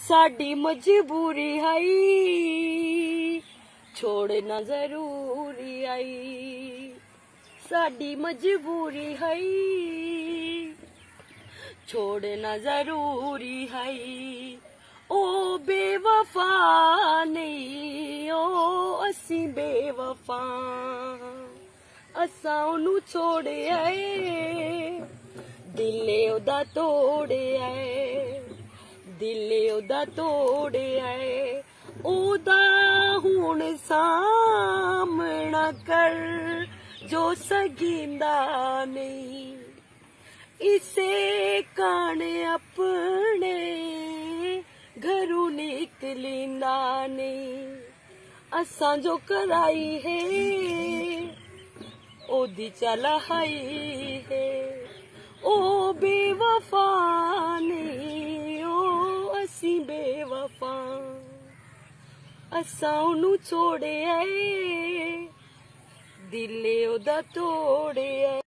साडी मजबूरी है छोड़ना जरूरी आई, साडी मजबूरी है छोड़ना जरूरी है। ओ बेवफा नहीं ओ असी बेवफा, असा ओनू छोड़िया दिले ओदा तोड़िया, दिले ओदा तोड़िया ओदा हुण सामना कर जो सगिंदा नहीं, इसे कान अपने घरों निकलिंदा नहीं। असा जो कराई है ओदी चलाई है, ओ बेवफा नहीं ओ असी बेवफा, असा ओनू छोड़िया दिले ओदा तोड़िया।